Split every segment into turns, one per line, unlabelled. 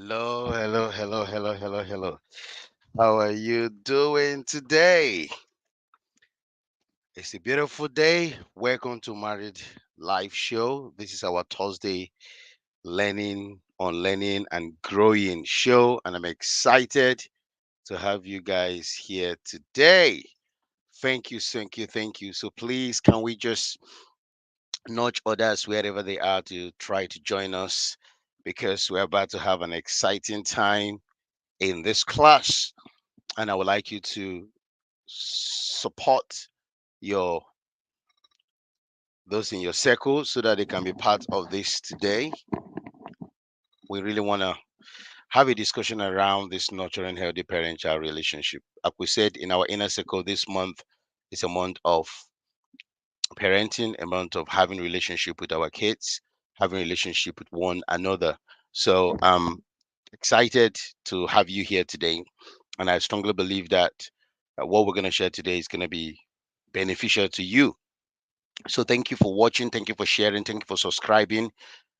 Hello, hello, hello, hello, hello, hello. How are you doing today? It's a beautiful day. Welcome to Married Live Show. This is our Thursday learning and growing show, and I'm excited to have you guys here today. Thank you, thank you, thank you. So please, can we just nudge others wherever they are to try to join us because we're about to have an exciting time in this class, and I would like you to support your those in your circle so that they can be part of this today. We really want to have a discussion around this nurturing healthy parent-child relationship. Like we said in our inner circle, this month is a month of parenting, a month of having relationship with our kids, having relationship with one another. So I'm excited to have you here today, and I strongly believe that what we're going to share today is going to be beneficial to you. So thank you for watching, thank you for sharing, thank you for subscribing.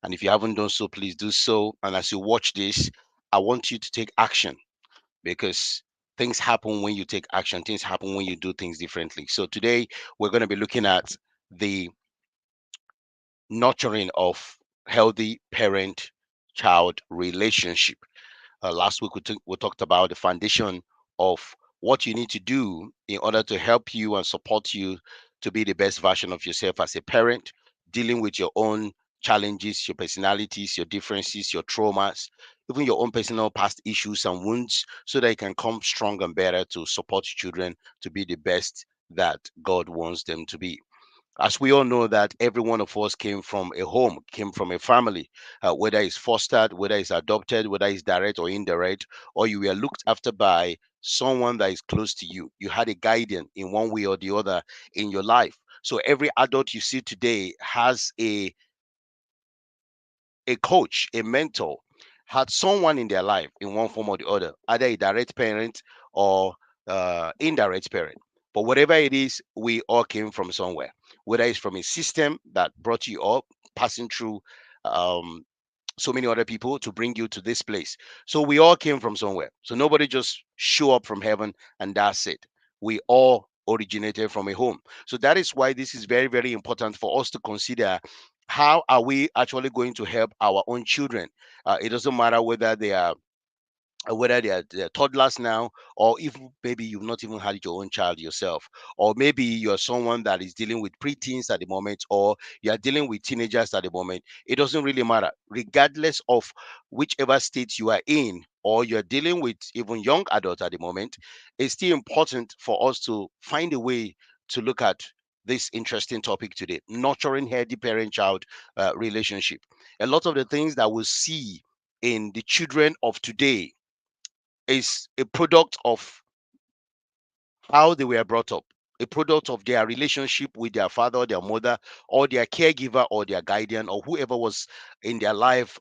And if you haven't done so, please do so. And as you watch this, I want you to take action because things happen when you take action, things happen when you do things differently. So today we're going to be looking at the nurturing of healthy parent child relationship. Last week we talked about the foundation of what you need to do in order to help you and support you to be the best version of yourself as a parent, dealing with your own challenges, your personalities, your differences, your traumas, even your own personal past issues and wounds, so that you can come strong and better to support your children to be the best that God wants them to be. As we all know that every one of us came from a home, came from a family, whether it's fostered, whether it's adopted, whether it's direct or indirect, or you were looked after by someone that is close to you. You had a guardian in one way or the other in your life. So every adult you see today has a coach, a mentor, had someone in their life in one form or the other, either a direct parent or indirect parent. But whatever it is, we all came from somewhere, whether it's from a system that brought you up, passing through um, so many other people to bring you to this place. So we all came from somewhere. So nobody just show up from heaven and that's it. We all originated from a home. So that is why this is very, very important for us to consider how are we actually going to help our own children. It doesn't matter whether they're toddlers now, or if maybe you've not even had your own child yourself, or maybe you're someone that is dealing with preteens at the moment, or you're dealing with teenagers at the moment. It doesn't really matter, regardless of whichever state you are in, or you're dealing with even young adults at the moment. It's still important for us to find a way to look at this interesting topic today: nurturing healthy parent-child relationship. A lot of the things that we see in the children of today is a product of how they were brought up, a product of their relationship with their father or their mother or their caregiver or their guardian or whoever was in their life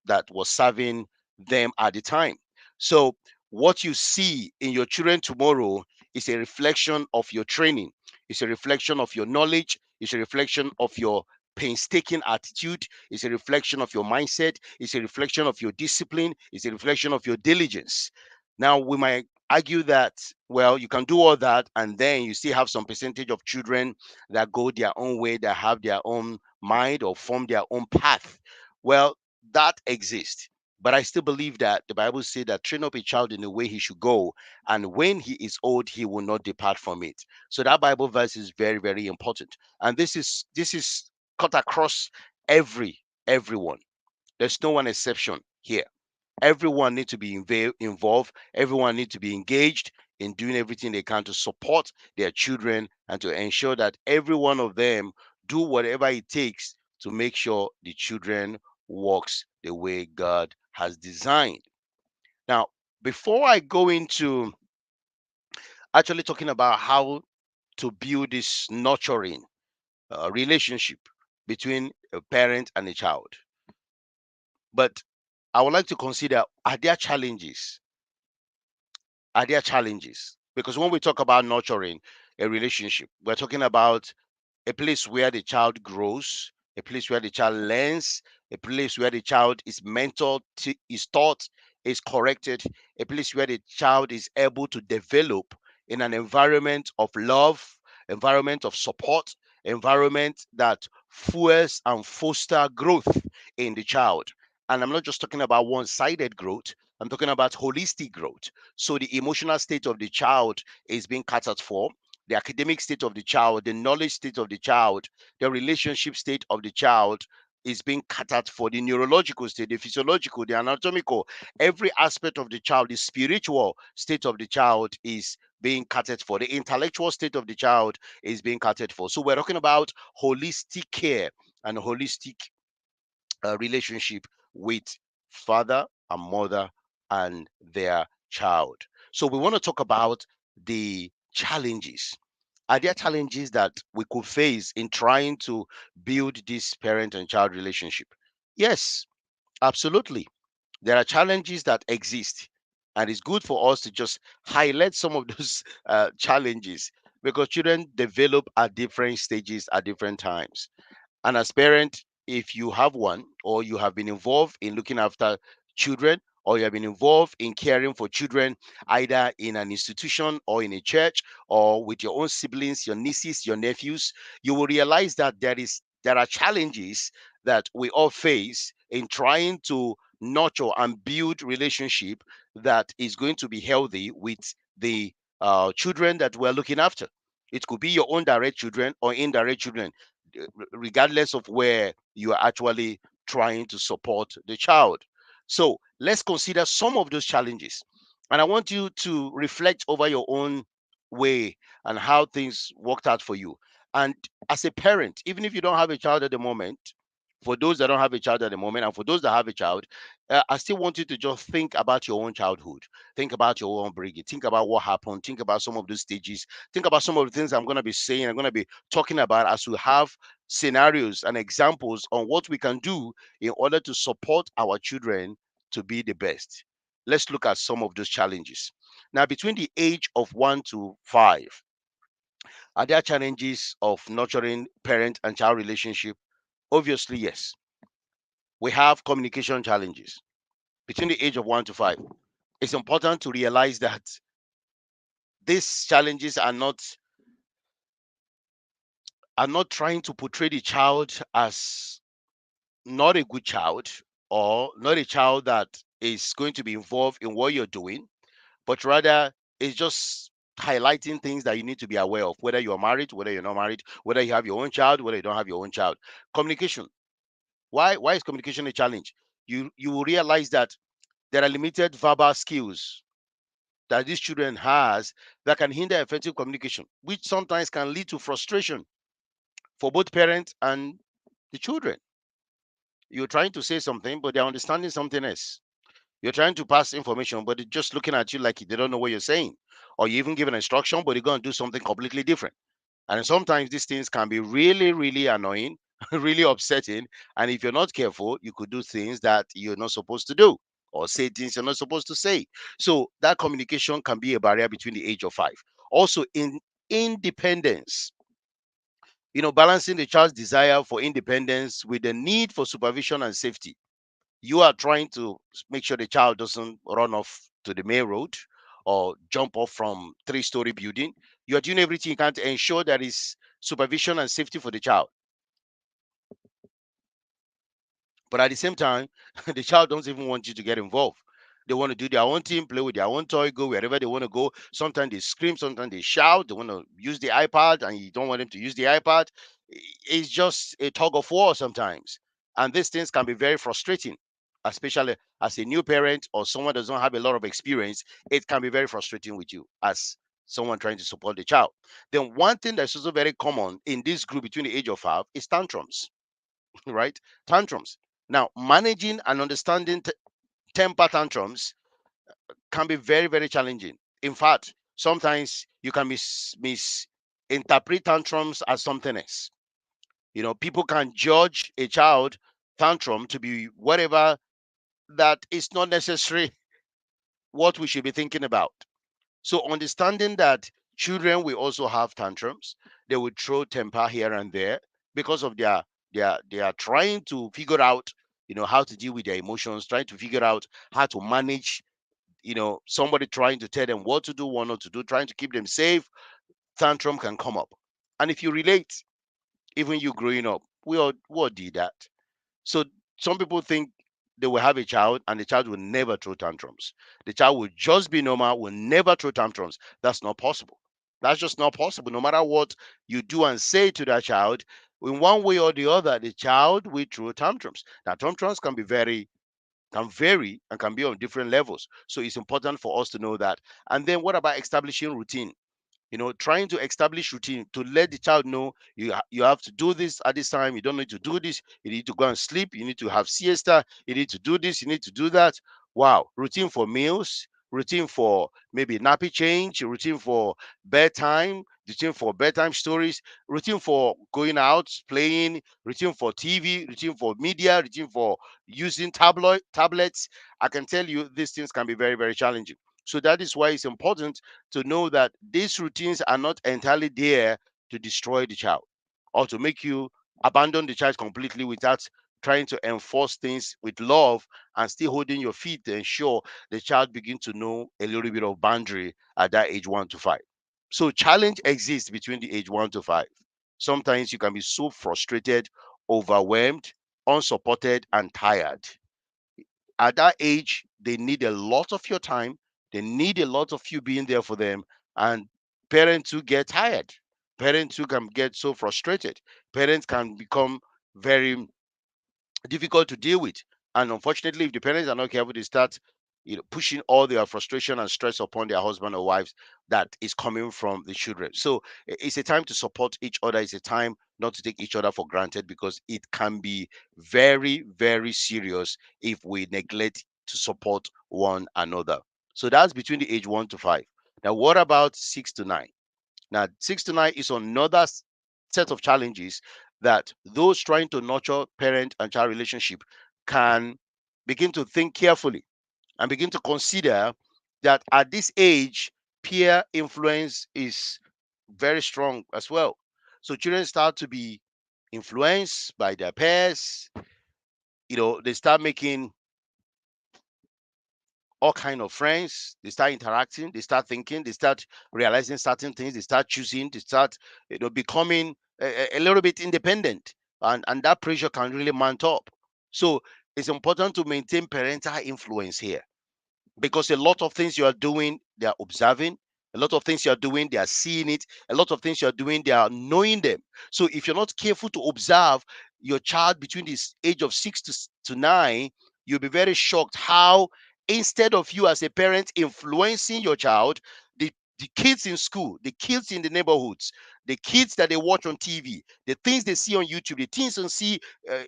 that was serving them at the time. So, what you see in your children tomorrow is a reflection of your training, it's a reflection of your knowledge, it's a reflection of your painstaking attitude, it's a reflection of your mindset, it's a reflection of your discipline, it's a reflection of your diligence. Now, we might argue that, well, you can do all that and then you still have some percentage of children that go their own way, that have their own mind or form their own path. Well, that exists, but I still believe that the Bible says that train up a child in the way he should go, and when he is old he will not depart from it. So that Bible verse is very, very important, and this is cut across everyone. There's no one exception here. Everyone needs to be involved. Everyone needs to be engaged in doing everything they can to support their children and to ensure that every one of them do whatever it takes to make sure the children walks the way God has designed. Now, before I go into actually talking about how to build this nurturing relationship between a parent and a child, but I would like to consider, are there challenges? Because when we talk about nurturing a relationship, we're talking about a place where the child grows, a place where the child learns, a place where the child is mentored, is taught, is corrected, a place where the child is able to develop in an environment of love, environment of support, environment that fuels and foster growth in the child. And I'm not just talking about one-sided growth, I'm talking about holistic growth. So the emotional state of the child is being catered for, the academic state of the child, the knowledge state of the child, the relationship state of the child is being catered for, the neurological state, the physiological, the anatomical, every aspect of the child, the spiritual state of the child is being catered for, the intellectual state of the child is being catered for. So we're talking about holistic care and holistic relationship with father and mother and their child. So we want to talk about the challenges. Are there challenges that we could face in trying to build this parent and child relationship? Yes, absolutely. There are challenges that exist, and it's good for us to just highlight some of those challenges, because children develop at different stages at different times. And as parent, if you have one, or you have been involved in looking after children, or you have been involved in caring for children, either in an institution or in a church, or with your own siblings, your nieces, your nephews, you will realize that there are challenges that we all face in trying to nurture and build relationship that is going to be healthy with the children that we're looking after. It could be your own direct children or indirect children, regardless of where you are actually trying to support the child. So let's consider some of those challenges. And I want you to reflect over your own way and how things worked out for you. And as a parent, even if you don't have a child at the moment, for those that don't have a child at the moment, and for those that have a child, I still want you to just think about your own childhood. Think about your own upbringing. Think about what happened. Think about some of those stages. Think about some of the things I'm going to be saying, I'm going to be talking about, as we have scenarios and examples on what we can do in order to support our children to be the best. Let's look at some of those challenges. Now, between the age of 1 to 5, are there challenges of nurturing parent and child relationship? Obviously, yes. We have communication challenges between the age of 1 to 5. It's important to realize that these challenges are not trying to portray the child as not a good child, or not a child that is going to be involved in what you're doing, but rather it's just highlighting things that you need to be aware of, whether you're married, whether you're not married, whether you have your own child, whether you don't have your own child. Communication. Why is communication a challenge? You will realize that there are limited verbal skills that these children has that can hinder effective communication, which sometimes can lead to frustration for both parents and the children. You're trying to say something, but they're understanding something else. You're trying to pass information, but they're just looking at you like they don't know what you're saying. Or you even give an instruction, but they're going to do something completely different. And sometimes these things can be really, really annoying, really upsetting. And if you're not careful, you could do things that you're not supposed to do, or say things you're not supposed to say. So that communication can be a barrier between the age of 5. Also, in independence, balancing the child's desire for independence with the need for supervision and safety. You are trying to make sure the child doesn't run off to the main road or jump off from three-story building. You are doing everything you can to ensure there is supervision and safety for the child. But at the same time, the child doesn't even want you to get involved. They want to do their own thing, play with their own toy, go wherever they want to go. Sometimes they scream, sometimes they shout. They want to use the iPad, and you don't want them to use the iPad. It's just a tug of war sometimes. And these things can be very frustrating, especially as a new parent or someone that doesn't have a lot of experience. It can be very frustrating with you as someone trying to support the child. Then one thing that's also very common in this group between the age of 5 is tantrums. Right? Tantrums. Now, managing and understanding temper tantrums can be very, very challenging. In fact, sometimes you can misinterpret tantrums as something else. People can judge a child tantrum to be whatever that is not necessarily what we should be thinking about. So understanding that children will also have tantrums, they will throw temper here and there because of they are trying to figure out how to deal with their emotions, trying to figure out how to manage, somebody trying to tell them what to do, what not to do, trying to keep them safe. Tantrum can come up. And if you relate, even you growing up, we all did that. So some people think they will have a child and the child will never throw tantrums. The child will just be normal, will never throw tantrums. That's not possible. That's just not possible. No matter what you do and say to that child, in one way or the other, the child will throw tantrums. Now, tantrums can vary and can be on different levels. So it's important for us to know that. And then what about establishing routine? Trying to establish routine to let the child know you have to do this at this time. You don't need to do this. You need to go and sleep. You need to have siesta. You need to do this. You need to do that. Wow. Routine for meals, routine for maybe nappy change, routine for bedtime, routine for bedtime stories, routine for going out, playing, routine for TV, routine for media, routine for using tablets. I can tell you these things can be very, very challenging. So that is why it's important to know that these routines are not entirely there to destroy the child or to make you abandon the child completely without trying to enforce things with love and still holding your feet to ensure the child begin to know a little bit of boundary at that age 1 to 5. So challenge exists between the age 1 to 5. Sometimes you can be so frustrated, overwhelmed, unsupported, and tired. At that age, they need a lot of your time. They need a lot of you being there for them. And parents who get tired, parents who can get so frustrated, parents can become very difficult to deal with. And unfortunately, if the parents are not careful, they start pushing all their frustration and stress upon their husband or wives that is coming from the children. So it's a time to support each other. It's a time not to take each other for granted, because it can be very, very serious if we neglect to support one another. So that's between the age 1 to 5. Now, what about 6 to 9? Now, 6 to 9 is another set of challenges that those trying to nurture parent and child relationship can begin to think carefully and begin to consider that at this age, peer influence is very strong as well. So children start to be influenced by their peers. They start making all kind of friends. They start interacting, they start thinking, they start realizing certain things, they start choosing, they start becoming a little bit independent, and that pressure can really mount up. So it's important to maintain parental influence here, because a lot of things you are doing, they are observing. A lot of things you are doing, they are seeing it. A lot of things you are doing, they are knowing them. So if you're not careful to observe your child between this age of 6 to 9, you'll be very shocked how, instead of you as a parent influencing your child, the kids in school, the kids in the neighborhoods, the kids that they watch on TV, the things they see on YouTube, the things they see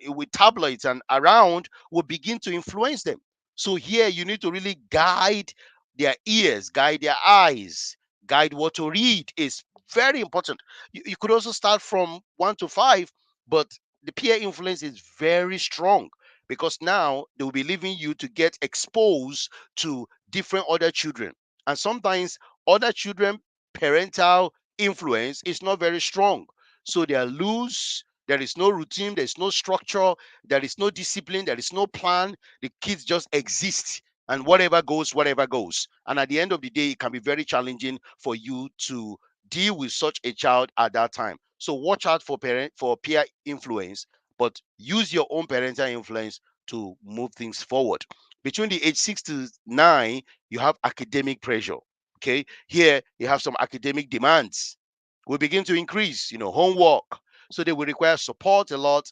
with tablets and around, will begin to influence them. So here you need to really guide their ears, guide their eyes, guide what to read is very important. You could also start from 1 to 5, but the peer influence is very strong, because now they will be leaving you to get exposed to different other children. And sometimes other children, parental influence is not very strong. So they are loose. There is no routine, there is no structure, there is no discipline, there is no plan. The kids just exist, and whatever goes, whatever goes. And at the end of the day, it can be very challenging for you to deal with such a child at that time. So watch out for peer influence, but use your own parental influence to move things forward. Between the age 6 to 9, you have academic pressure. Okay, here you have some academic demands will begin to increase, homework. So they will require support a lot,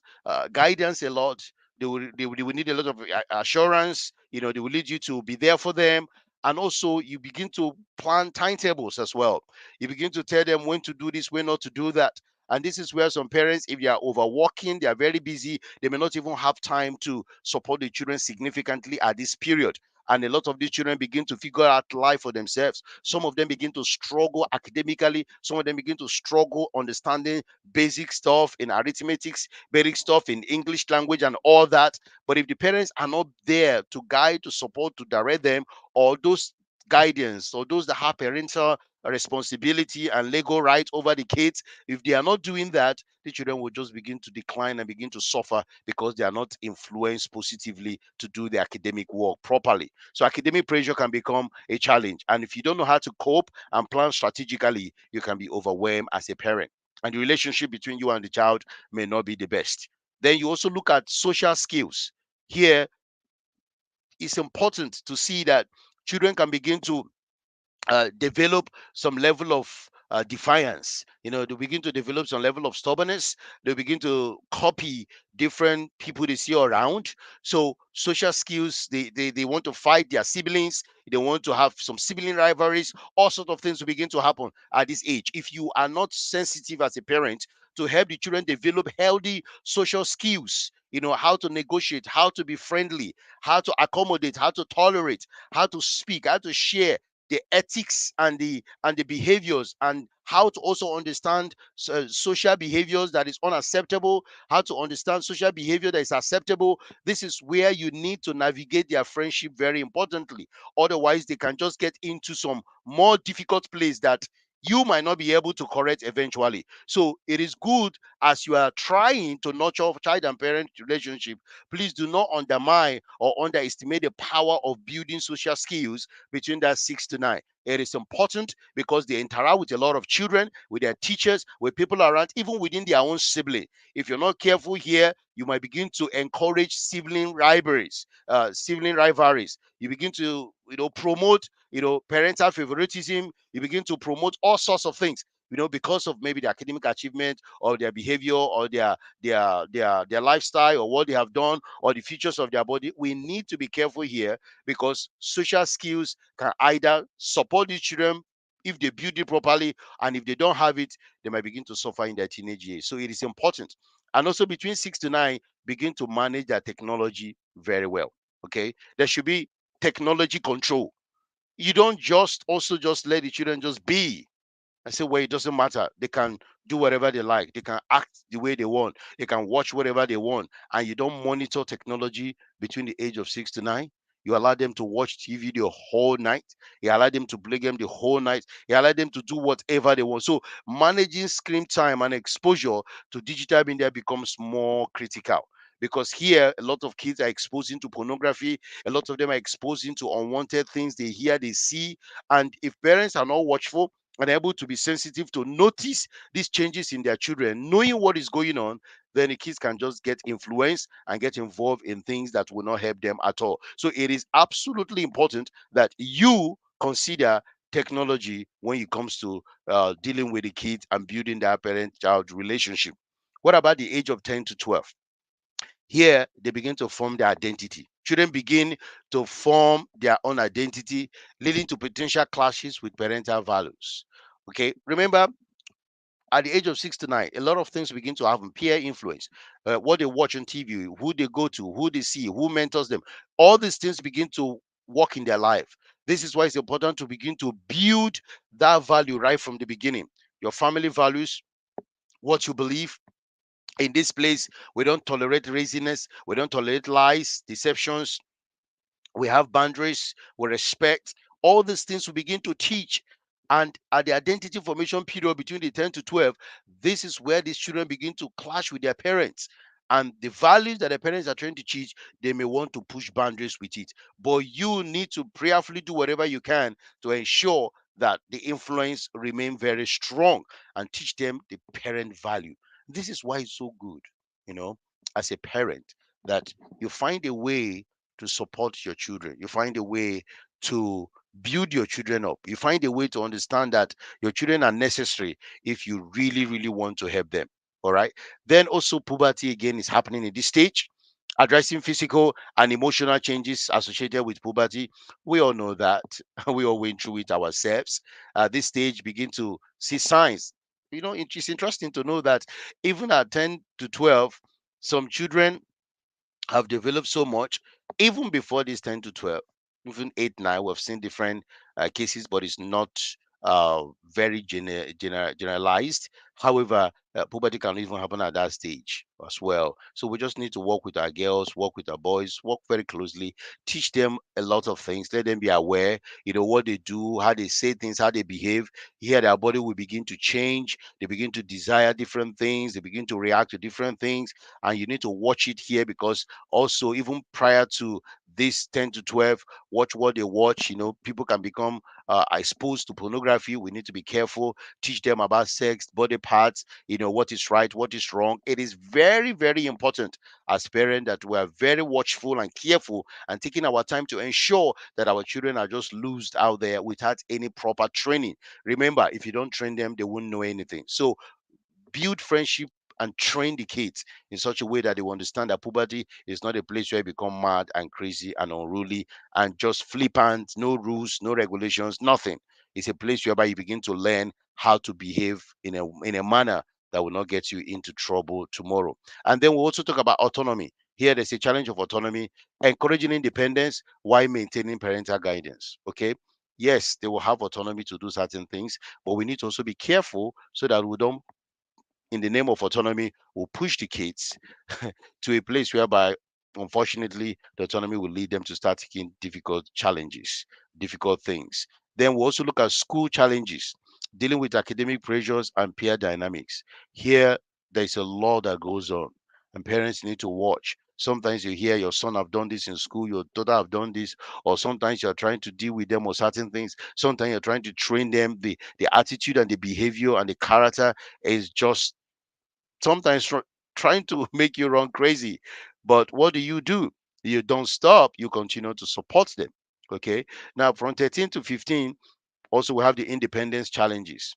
guidance a lot. They will need a lot of assurance. They will need you to be there for them. And also, you begin to plan timetables as well. You begin to tell them when to do this, when not to do that. And this is where some parents, if they are overworking, they are very busy, they may not even have time to support the children significantly at this period. And a lot of these children begin to figure out life for themselves. Some of them begin to struggle academically. Some of them begin to struggle understanding basic stuff in arithmetics, basic stuff in English language, and all that. But if the parents are not there to guide, to support, to direct them, or those guidance, or those that have parental responsibility and legal right over the kids. If they are not doing that, the children will just begin to decline and begin to suffer because they are not influenced positively to do the academic work properly. So academic pressure can become a challenge. And if you don't know how to cope and plan strategically, you can be overwhelmed as a parent. And the relationship between you and the child may not be the best. Then you also look at social skills. Here, it's important to see that children can begin to develop some level of defiance. They begin to develop some level of stubbornness. They begin to copy different people they see around. So social skills, they want to fight their siblings. They want to have some sibling rivalries. All sort of things will begin to happen at this age. If you are not sensitive as a parent to help the children develop healthy social skills, how to negotiate, how to be friendly, how to accommodate, how to tolerate, how to speak, how to share, the ethics and the behaviors, and how to also understand social behaviors that is unacceptable, how to understand social behavior that is acceptable. This is where you need to navigate their friendship very importantly. Otherwise, they can just get into some more difficult place that you might not be able to correct eventually. So it is good, as you are trying to nurture child and parent relationship, please do not undermine or underestimate the power of building social skills between that 6 to 9. It is important because they interact with a lot of children, with their teachers, with people around, even within their own sibling. If you're not careful here, you might begin to encourage sibling rivalries. You begin to, promote, parental favoritism. You begin to promote all sorts of things, because of maybe their academic achievement or their behavior or their lifestyle or what they have done or the features of their body. We need to be careful here because social skills can either support the children if they build it properly, and if they don't have it, they might begin to suffer in their teenage years. So it is important. And also between 6 to 9, begin to manage their technology very well. Okay, there should be technology control. You don't just let the children just be. I say, well, it doesn't matter. They can do whatever they like. They can act the way they want. They can watch whatever they want. And you don't monitor technology between the age of 6 to 9. You allow them to watch TV the whole night. You allow them to play game the whole night. You allow them to do whatever they want. So managing screen time and exposure to digital media becomes more critical. Because here, a lot of kids are exposing to pornography. A lot of them are exposing to unwanted things they hear, they see. And if parents are not watchful, and able to be sensitive to notice these changes in their children, knowing what is going on, then the kids can just get influenced and get involved in things that will not help them at all. So it is absolutely important that you consider technology when it comes to dealing with the kids and building that parent-child relationship. What about the age of 10 to 12? Here, they begin to form their identity. Children begin to form their own identity, leading to potential clashes with parental values. Okay, remember, at the age of 6 to 9, a lot of things begin to have peer influence. What they watch on TV, who they go to, who they see, who mentors them. All these things begin to work in their life. This is why it's important to begin to build that value right from the beginning. Your family values, what you believe, in this place, we don't tolerate laziness, we don't tolerate lies, deceptions, we have boundaries, we respect. All these things we begin to teach. And at the identity formation period between the 10 to 12, this is where these children begin to clash with their parents. And the values that the parents are trying to teach, they may want to push boundaries with it. But you need to prayerfully do whatever you can to ensure that the influence remain very strong and teach them the parent value. This is why it's so good, you know, as a parent, that you find a way to support your children. You find a way to build your children up. You find a way to understand that your children are necessary if you really, really want to help them. All right. Then also, puberty again is happening in this stage. Addressing physical and emotional changes associated with puberty. We all know that. We all went through it ourselves. At this stage, begin to see signs. It's interesting to know that even at 10 to 12, some children have developed so much even before this 10 to 12, even 8 9. We've seen different cases, but it's not very generalized. However, puberty can even happen at that stage as well. So we just need to work with our girls, work with our boys, work very closely, teach them a lot of things, let them be aware, what they do, how they say things, how they behave. Here, their body will begin to change. They begin to desire different things. They begin to react to different things. And you need to watch it here, because also, even prior to this 10 to 12, watch what they watch. People can become exposed to pornography. We need to be careful, teach them about sex, body parts, what is right, what is wrong. It is very, very important as parents that we are very watchful and careful, and taking our time to ensure that our children are just loosed out there without any proper training. Remember, if you don't train them, they won't know anything. So build friendship and train the kids in such a way that they will understand that puberty is not a place where you become mad and crazy and unruly and just flippant, no rules, no regulations, nothing. It's a place whereby you begin to learn how to behave in a manner that will not get you into trouble tomorrow. And then we also talk about autonomy. Here, there's a challenge of autonomy, encouraging independence while maintaining parental guidance. Okay. Yes, they will have autonomy to do certain things, but we need to also be careful so that we don't, in the name of autonomy, will push the kids to a place whereby, unfortunately, the autonomy will lead them to start taking difficult challenges, difficult things. Then we also look at school challenges, dealing with academic pressures and peer dynamics. Here, there's a lot that goes on, and parents need to watch. Sometimes you hear your son have done this in school, your daughter have done this, or sometimes you're trying to deal with them or certain things. Sometimes you're trying to train them. The attitude and the behavior and the character is just sometimes trying to make you run crazy. But what do? You don't stop, you continue to support them. Okay. Now, from 13 to 15, also we have the independence challenges.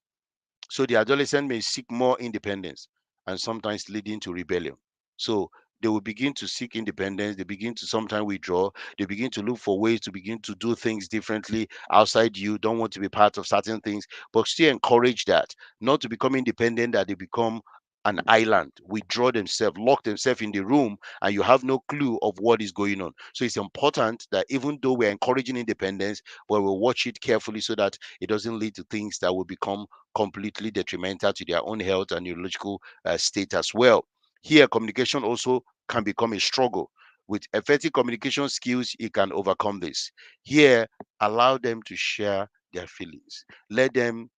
So the adolescent may seek more independence and sometimes leading to rebellion. So they will begin to seek independence. They begin to sometimes withdraw. They begin to look for ways to begin to do things differently outside you, don't want to be part of certain things, but still encourage that, not to become independent, that they become an island, withdraw themselves, lock themselves in the room, and you have no clue of what is going on. So it's important that even though we're encouraging independence, but we'll watch it carefully so that it doesn't lead to things that will become completely detrimental to their own health and neurological state as well. Here, communication also can become a struggle. With effective communication skills, you can overcome this. Here, allow them to share their feelings. Let them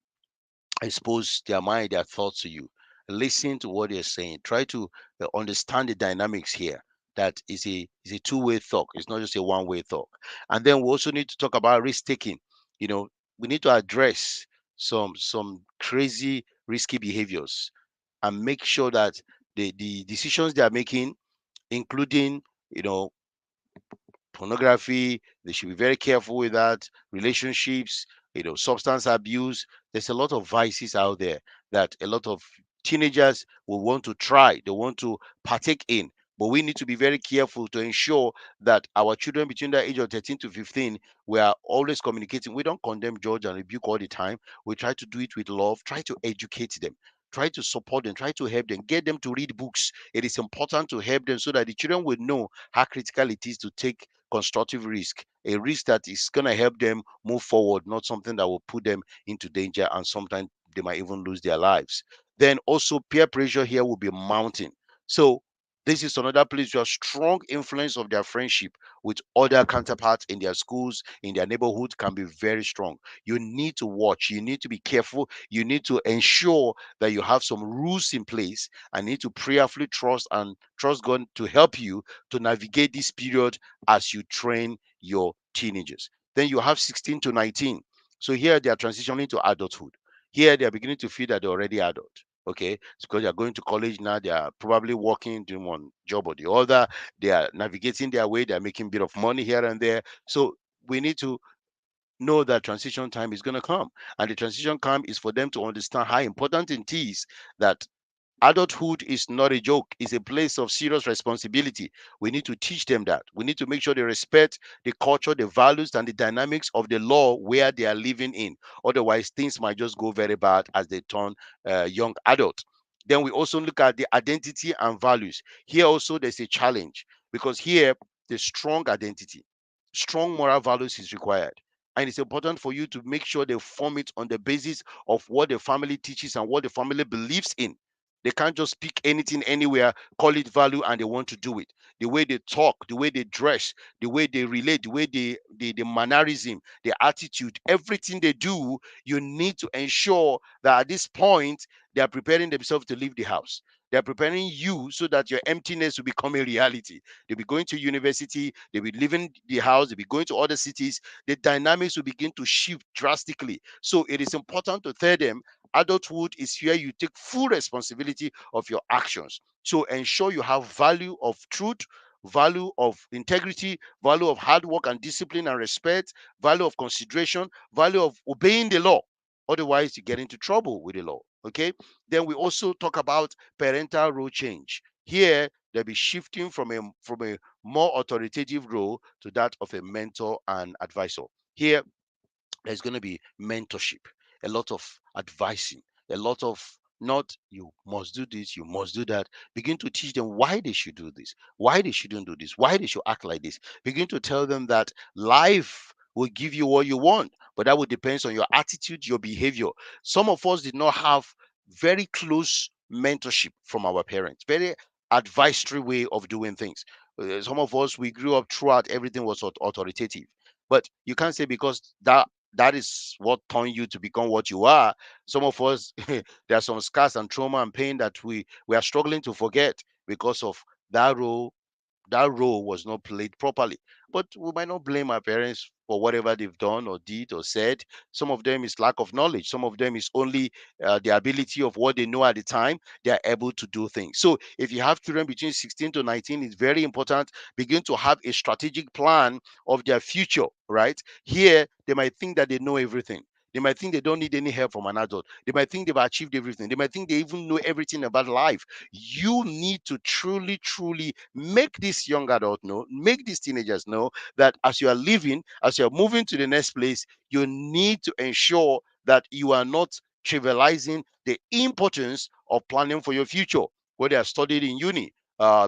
expose their mind, their thoughts to you. Listen to what they're saying. Try to understand the dynamics here. That is a two-way talk. It's not just a one-way talk. And then we also need to talk about risk taking. You know, we need to address some crazy risky behaviors and make sure that the decisions they are making, including, you know, pornography, they should be very careful with that. Relationships, substance abuse. There's a lot of vices out there that a lot of teenagers will want to try, they want to partake in. But we need to be very careful to ensure that our children between the age of 13 to 15, we are always communicating. We don't condemn, judge, and rebuke all the time. We try to do it with love, try to educate them, try to support them, try to help them, get them to read books. It is important to help them so that the children will know how critical it is to take constructive risk, a risk that is going to help them move forward, not something that will put them into danger, and sometimes they might even lose their lives. Then also peer pressure here will be mounting. So this is another place where strong influence of their friendship with other counterparts in their schools, in their neighborhood can be very strong. You need to watch, you need to be careful, you need to ensure that you have some rules in place, and need to prayerfully trust God to help you to navigate this period as you train your teenagers. Then you have 16 to 19. So here they are transitioning to adulthood. Here they are beginning to feel that they're already adult. Okay, it's because they're going to college now. They are probably working, doing one job or the other. They are navigating their way. They are making a bit of money here and there. So we need to know that transition time is going to come. And the transition time is for them to understand how important it is that adulthood is not a joke, it's a place of serious responsibility. We need to teach them that. We need to make sure they respect the culture, the values, and the dynamics of the law where they are living in. Otherwise, things might just go very bad as they turn young adult. Then we also look at the identity and values. Here also there's a challenge, because here the strong identity, strong moral values is required. And it's important for you to make sure they form it on the basis of what the family teaches and what the family believes in. They can't just pick anything anywhere, call it value, and they want to do it. The way they talk, the way they dress, the way they relate, the way the mannerism, the attitude, everything they do, you need to ensure that at this point they are preparing themselves to leave the house. They are preparing you so that your emptiness will become a reality. They'll be going to university, they'll be leaving the house, they'll be going to other cities. The dynamics will begin to shift drastically. So it is important to tell them adulthood is where you take full responsibility of your actions. So ensure you have value of truth, value of integrity, value of hard work and discipline and respect, value of consideration, value of obeying the law. Otherwise, you get into trouble with the law. Okay. Then we also talk about parental role change. Here, they'll be shifting from a more authoritative role to that of a mentor and advisor. Here, there's going to be mentorship, a lot of advising, a lot of not you must do this, you must do that. Begin to teach them why they should do this, why they shouldn't do this, why they should act like this. Begin to tell them that life will give you what you want, but that will depend on your attitude, your behavior. Some of us did not have very close mentorship from our parents, very advisory way of doing things. Some of us, we grew up throughout everything was authoritative, but you can't say because that is what turned you to become what you are. Some of us, there are some scars and trauma and pain that we are struggling to forget because of that role. That role was not played properly. But we might not blame our parents for whatever they've done or did or said. Some of them is lack of knowledge. Some of them is only the ability of what they know at the time. They are able to do things. So if you have children between 16 to 19, it's very important. Begin to have a strategic plan of their future, right? Here, they might think that they know everything. They might think they don't need any help from an adult. They might think they've achieved everything. They might think they even know everything about life. You need to truly, truly make this young adult know, make these teenagers know that as you are living, as you are moving to the next place, you need to ensure that you are not trivializing the importance of planning for your future, whether they are studied in uni,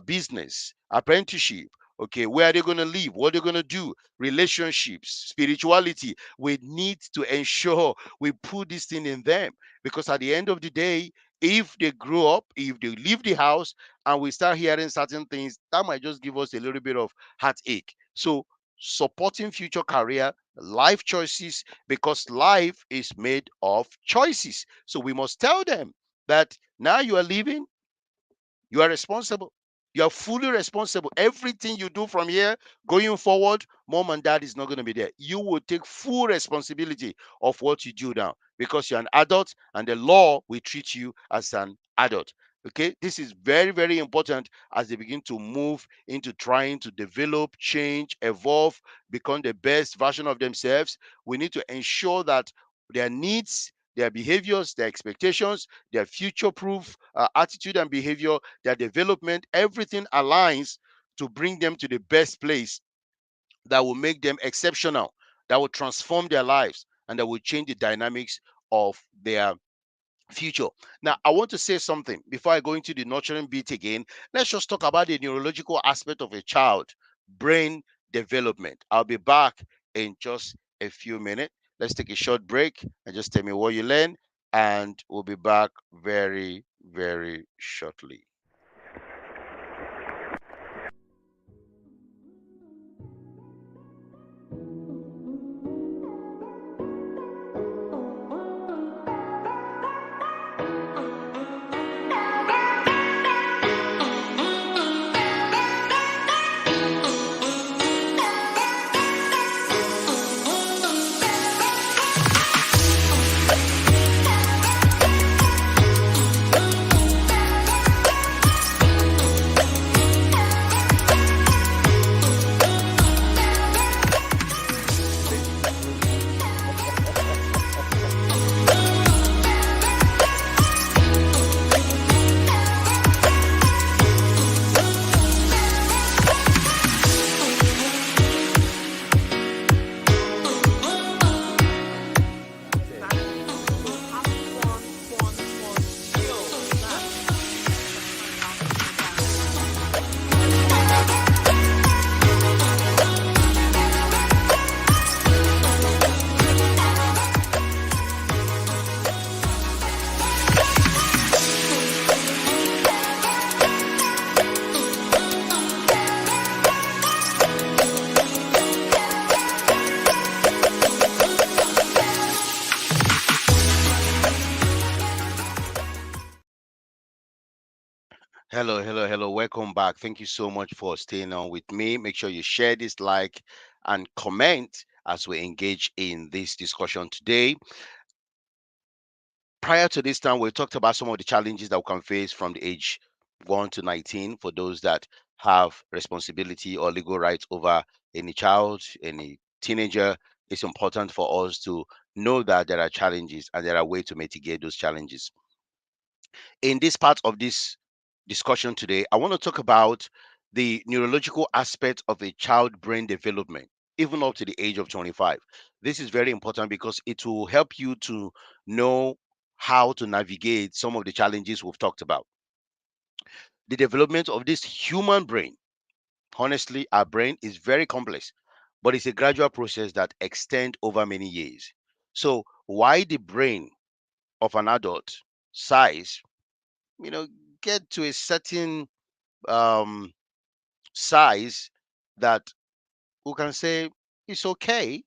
business, apprenticeship. Okay, where are they going to live? What are they going to do? Relationships, spirituality. We need to ensure we put this thing in them because at the end of the day, if they grow up, if they leave the house and we start hearing certain things, that might just give us a little bit of heartache. So, supporting future career, life choices, because life is made of choices. So, we must tell them that now you are leaving, you are responsible. You are fully responsible. Everything you do from here going forward, mom and dad is not going to be there. You will take full responsibility of what you do now because you're an adult and the law will treat you as an adult. Okay, this is very, very important as they begin to move into trying to develop, change, evolve, become the best version of themselves. We need to ensure that their needs, their behaviors, their expectations, their future proof attitude and behavior, their development, everything aligns to bring them to the best place that will make them exceptional, that will transform their lives, and that will change the dynamics of their future. Now, I want to say something before I go into the nurturing bit again. Let's just talk about the neurological aspect of a child, brain development. I'll be back in just a few minutes. Let's take a short break and just tell me what you learned, and we'll be back very, very shortly. Hello, hello, hello. Welcome back. Thank you so much for staying on with me. Make sure you share this, like, and comment as we engage in this discussion today. Prior to this time, we talked about some of the challenges that we can face from the age 1 to 19 for those that have responsibility or legal rights over any child, any teenager. It's important for us to know that there are challenges and there are ways to mitigate those challenges. In this part of this discussion today, I want to talk about the neurological aspect of a child brain development, even up to the age of 25. This is very important because it will help you to know how to navigate some of the challenges we've talked about. The development of this human brain, honestly, our brain is very complex, but it's a gradual process that extends over many years. So, why the brain of an adult size, you know, get to a certain um, size that we can say it's okay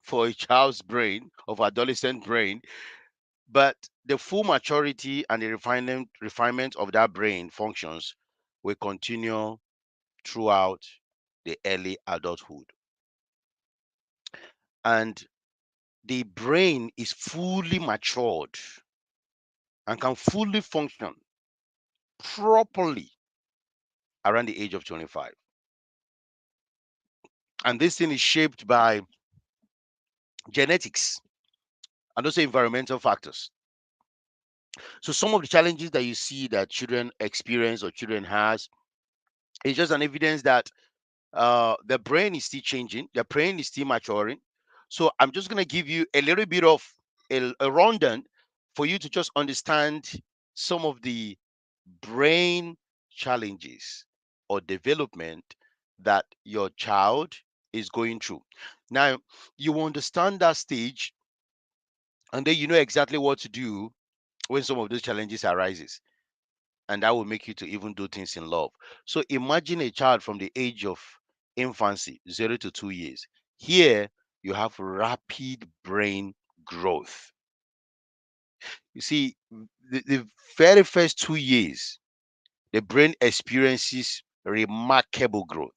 for a child's brain, of adolescent brain, but the full maturity and the refinement of that brain functions will continue throughout the early adulthood. And the brain is fully matured and can fully function properly around the age of 25. And this thing is shaped by genetics and also environmental factors. So some of the challenges that you see that children experience or children has is just an evidence that the brain is still changing, the brain is still maturing. So I'm just going to give you a little bit of a rundown for you to just understand some of the brain challenges or development that your child is going through. Now, you understand that stage, and then you know exactly what to do when some of those challenges arises, and that will make you to even do things in love. So imagine a child from the age of infancy, 0 to 2 years. Here you have rapid brain growth. You see, the very first 2 years, the brain experiences remarkable growth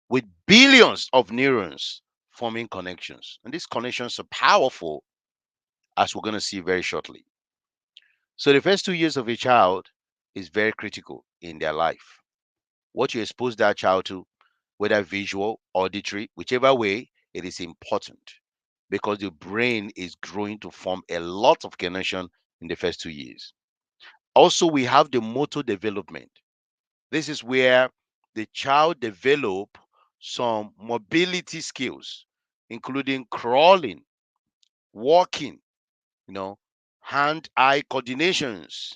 with billions of neurons forming connections. And these connections are powerful, as we're going to see very shortly. So the first 2 years of a child is very critical in their life. What you expose that child to, whether visual, auditory, whichever way, it is important because the brain is growing to form a lot of connection in the first 2 years. Also, we have the motor development. This is where the child develop some mobility skills, including crawling, walking, you know, hand-eye coordinations,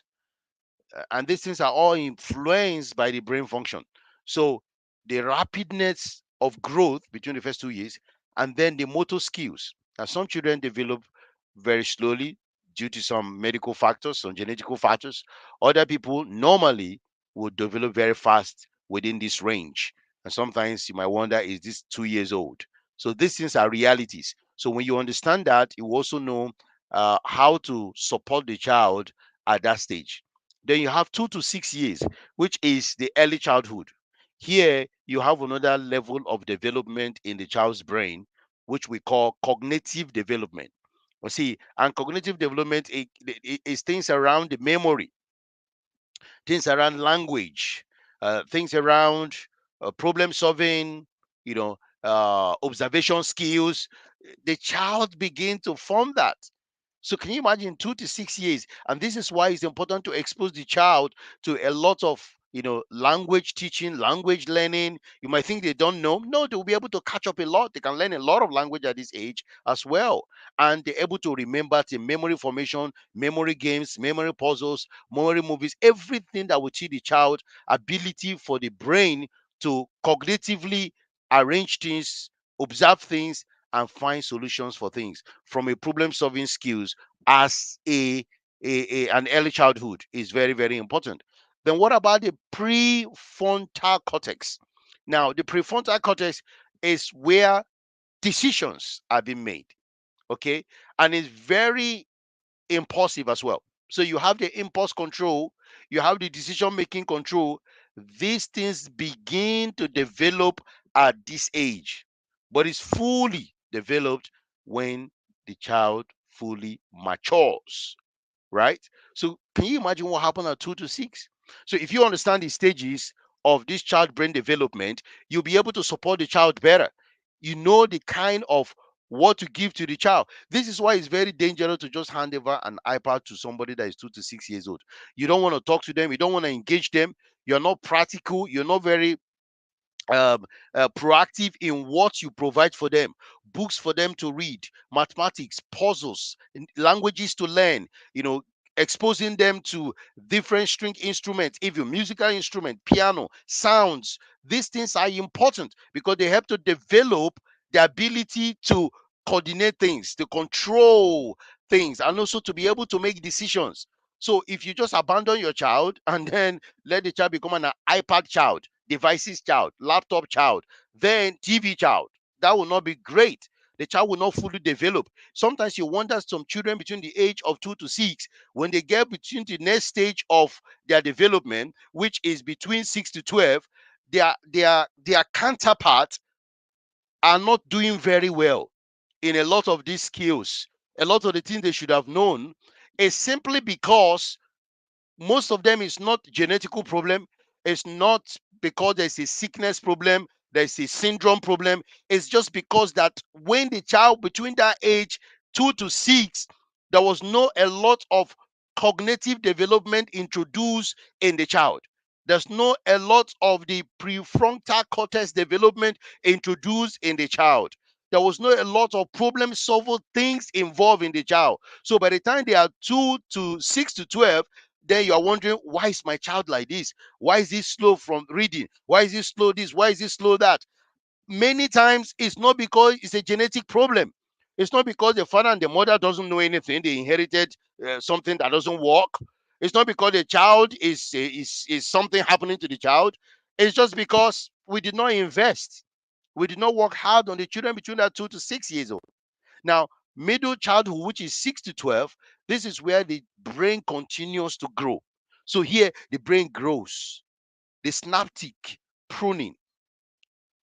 and these things are all influenced by the brain function. So the rapidness of growth between the first 2 years and then the motor skills. Now, some children develop very slowly due to some medical factors, some genetical factors. Other people normally will develop very fast within this range. And sometimes you might wonder, is this 2 years old? So these things are realities. So when you understand that, you also know how to support the child at that stage. Then you have 2 to 6 years, which is the early childhood. Here, you have another level of development in the child's brain, which we call cognitive development. You see, and cognitive development is things around the memory, things around language, things around problem solving, observation skills. The child begin to form that. So can you imagine 2 to 6 years? And this is why it's important to expose the child to a lot of language teaching, language learning. You might think they don't know. No, they'll be able to catch up a lot. They can learn a lot of language at this age as well. And they're able to remember the memory formation, memory games, memory puzzles, memory movies, everything that will teach the child ability for the brain to cognitively arrange things, observe things, and find solutions for things from a problem solving skills as an early childhood is very, very important. Then what about the prefrontal cortex? Now, the prefrontal cortex is where decisions are being made, okay? And it's very impulsive as well. So you have the impulse control, you have the decision making control. These things begin to develop at this age, but it's fully developed when the child fully matures, right? So can you imagine what happened at 2 to 6? So if you understand the stages of this child brain development, you'll be able to support the child better. You know the kind of what to give to the child. This is why it's very dangerous to just hand over an iPad to somebody that is 2 to 6 years old. You don't want to talk to them, you don't want to engage them, you're not practical, you're not very um, proactive in what you provide for them. Books for them to read, mathematics, puzzles, languages to learn, you know, exposing them to different string instruments, even musical instrument, piano, sounds. These things are important because they help to develop the ability to coordinate things, to control things, and also to be able to make decisions. So if you just abandon your child and then let the child become an iPad child, devices child, laptop child, then TV child, that will not be great. The child will not fully develop. Sometimes you wonder some children between the age of 2 to 6, when they get between the next stage of their development, which is between 6 to 12, their counterparts are not doing very well in a lot of these skills. A lot of the things they should have known is simply because most of them is not genetical problem. It's not because there's a sickness problem, there's a syndrome problem. It's just because that when the child between that age 2 to 6, there was no a lot of cognitive development introduced in the child. There's no a lot of the prefrontal cortex development introduced in the child. There was no a lot of problem solving things involved in the child. So by the time they are 2 to 6 to 12, then you are wondering, why is my child like this? Why is he slow from reading? Why is he slow this? Why is he slow that? Many times it's not because it's a genetic problem. It's not because the father and the mother doesn't know anything, they inherited something that doesn't work. It's not because the child is something happening to the child. It's just because we did not invest, we did not work hard on the children between that 2 to 6 years old. Now, middle childhood, which is 6 to 12, this is where the brain continues to grow. So here, the brain grows. The synaptic pruning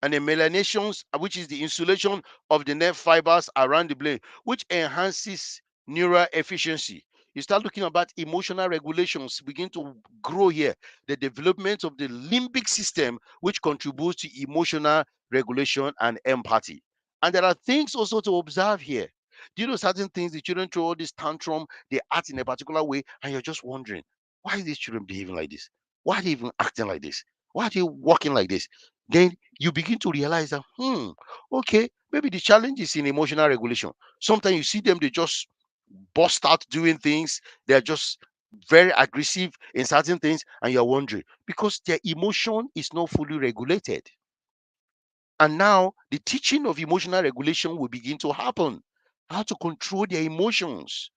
and the melanations, which is the insulation of the nerve fibers around the brain, which enhances neural efficiency. You start looking about emotional regulations begin to grow here. The development of the limbic system, which contributes to emotional regulation and empathy. And there are things also to observe here. Do you know certain things? The children throw all this tantrum, they act in a particular way, and you're just wondering, why are these children behaving like this? Why are they even acting like this? Why are they walking like this? Then you begin to realize that, okay, maybe the challenge is in emotional regulation. Sometimes you see them, they just bust out doing things, they're just very aggressive in certain things, and you're wondering because their emotion is not fully regulated. And now the teaching of emotional regulation will begin to happen, how to control their emotions.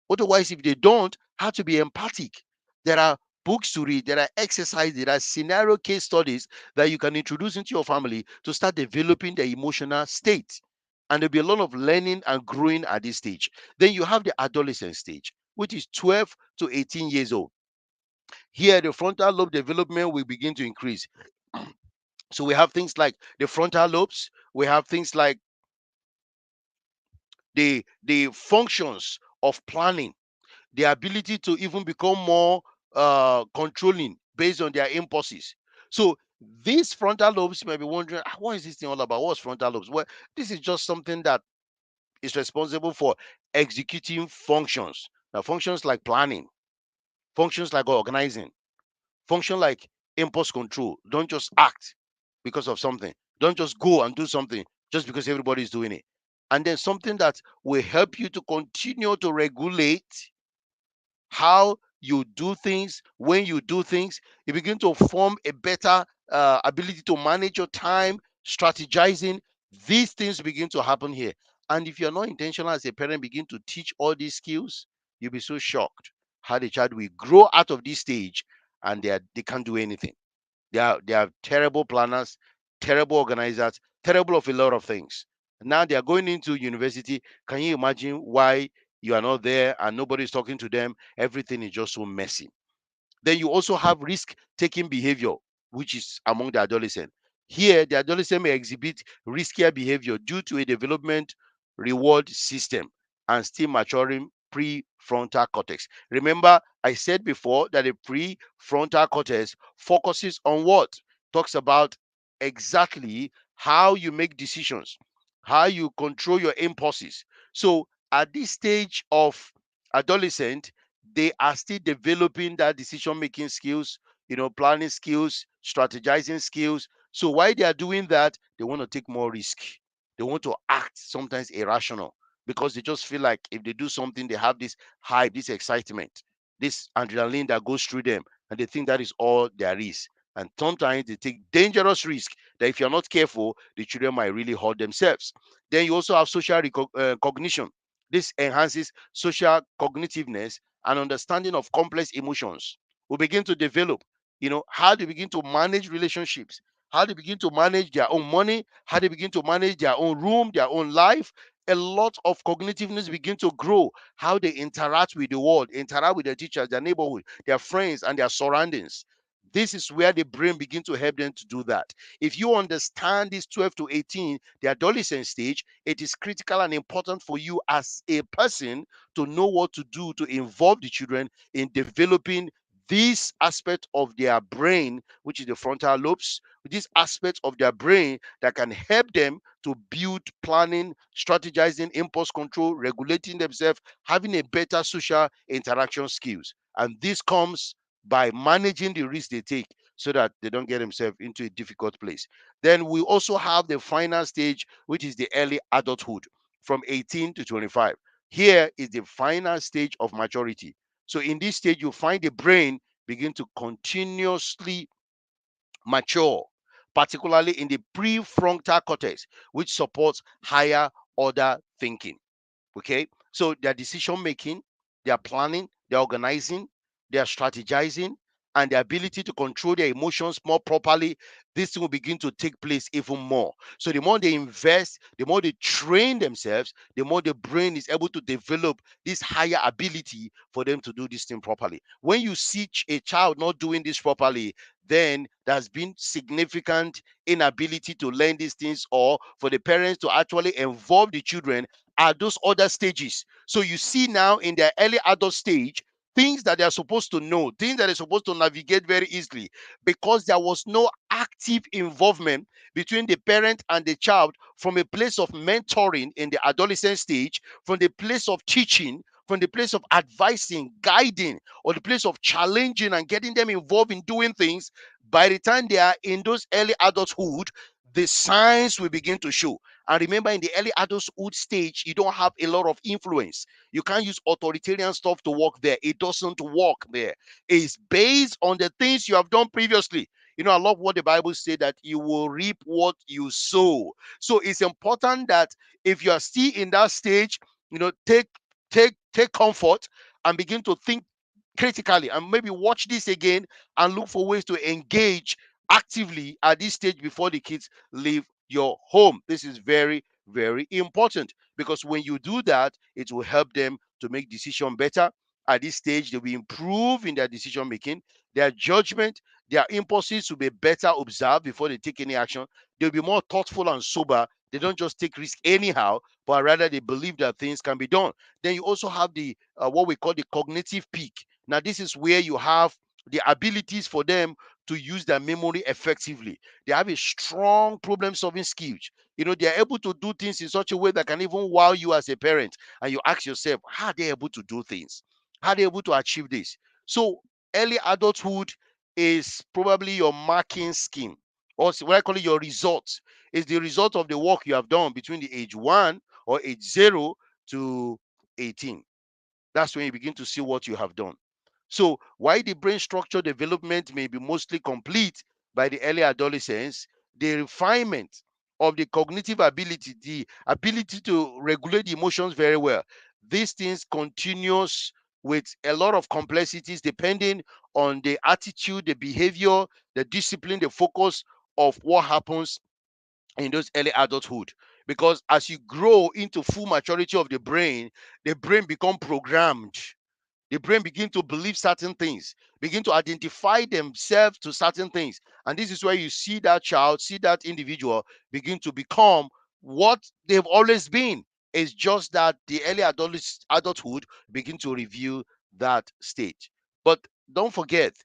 Otherwise, if they don't, how to be empathic. There are books to read, there are exercises, there are scenario case studies that you can introduce into your family to start developing the emotional state. And there'll be a lot of learning and growing at this stage. Then you have the adolescent stage, which is 12 to 18 years old. Here, the frontal lobe development will begin to increase. So we have things like the frontal lobes, we have things like the functions of planning, the ability to even become more controlling based on their impulses. So these frontal lobes, you might be wondering, what is this thing all about? What's frontal lobes? Well, this is just something that is responsible for executing functions. Now, functions like planning, functions like organizing, function like impulse control. Don't just act because of something. Don't just go and do something just because everybody is doing it. And then something that will help you to continue to regulate how you do things, when you do things, you begin to form a better ability to manage your time, strategizing. These things begin to happen here. And if you're not intentional as a parent, begin to teach all these skills, you'll be so shocked how the child will grow out of this stage and they can't do anything. They are terrible planners, terrible organizers, terrible of a lot of things. Now they are going into university. Can you imagine why you are not there and nobody's talking to them? Everything is just so messy. Then you also have risk taking behavior, which is among the adolescent. Here, the adolescent may exhibit riskier behavior due to a development reward system and still maturing prefrontal cortex. Remember, I said before that the prefrontal cortex focuses on what? Talks about exactly how you make decisions, how you control your impulses. So, at this stage of adolescent, they are still developing that decision making skills, planning skills, strategizing skills. So while they are doing that, they want to take more risk. They want to act sometimes irrational because they just feel like if they do something, they have this hype, this excitement, this adrenaline that goes through them, and they think that is all there is. And sometimes they take dangerous risk that if you're not careful, the children might really hurt themselves. Then you also have social cognition. This enhances social cognitiveness and understanding of complex emotions. We begin to develop, how they begin to manage relationships, how they begin to manage their own money, how they begin to manage their own room, their own life. A lot of cognitiveness begin to grow, how they interact with the world, interact with their teachers, their neighborhood, their friends, and their surroundings. This is where the brain begin to help them to do that. If you understand this 12 to 18, the adolescent stage, it is critical and important for you as a person to know what to do to involve the children in developing this aspect of their brain, which is the frontal lobes, this aspect of their brain that can help them to build planning, strategizing, impulse control, regulating themselves, having a better social interaction skills. And this comes by managing the risk they take so that they don't get themselves into a difficult place. Then we also have the final stage, which is the early adulthood from 18 to 25. Here is the final stage of maturity. So in this stage, you find the brain begin to continuously mature, particularly in the prefrontal cortex, which supports higher order thinking. Okay, so their decision making, their planning, their organizing, their strategizing, and the ability to control their emotions more properly, this will begin to take place even more. So the more they invest, the more they train themselves, the more the brain is able to develop this higher ability for them to do this thing properly. When you see a child not doing this properly, then there's been significant inability to learn these things, or for the parents to actually involve the children at those other stages. So you see now in their early adult stage, things that they're supposed to know, things that they're supposed to navigate very easily, because there was no active involvement between the parent and the child from a place of mentoring in the adolescent stage, from the place of teaching, from the place of advising, guiding, or the place of challenging and getting them involved in doing things. By the time they are in those early adulthood, the signs will begin to show. And remember, in the early adulthood stage, you don't have a lot of influence. You can't use authoritarian stuff to work there. It doesn't work there. It's based on the things you have done previously. I love what the Bible says, that you will reap what you sow. So it's important that if you are still in that stage, take comfort and begin to think critically, and maybe watch this again and look for ways to engage actively at this stage before the kids leave your home. This is very, very important, because when you do that, it will help them to make decision better. At this stage, they will improve in their decision making, their judgment, their impulses will be better observed before they take any action. They'll be more thoughtful and sober. They don't just take risk anyhow, but rather they believe that things can be done. Then you also have the what we call the cognitive peak. Now this is where you have the abilities for them to use their memory effectively. They have a strong problem solving skills. They are able to do things in such a way that can even wow you as a parent. And you ask yourself, how are they able to do things? How are they able to achieve this? So early adulthood is probably your marking scheme, or what I call it, your results. Is the result of the work you have done between the age 1 or age 0 to 18. That's when you begin to see what you have done. So, while the brain structure development may be mostly complete by the early adolescence, the refinement of the cognitive ability, the ability to regulate the emotions very well, these things continues with a lot of complexities depending on the attitude, the behavior, the discipline, the focus of what happens in those early adulthood. Because as you grow into full maturity of the brain become programmed. The brain begin to believe certain things, begin to identify themselves to certain things. And this is where you see that child, see that individual begin to become what they've always been. It's just that the early adulthood begin to review that stage. But don't forget,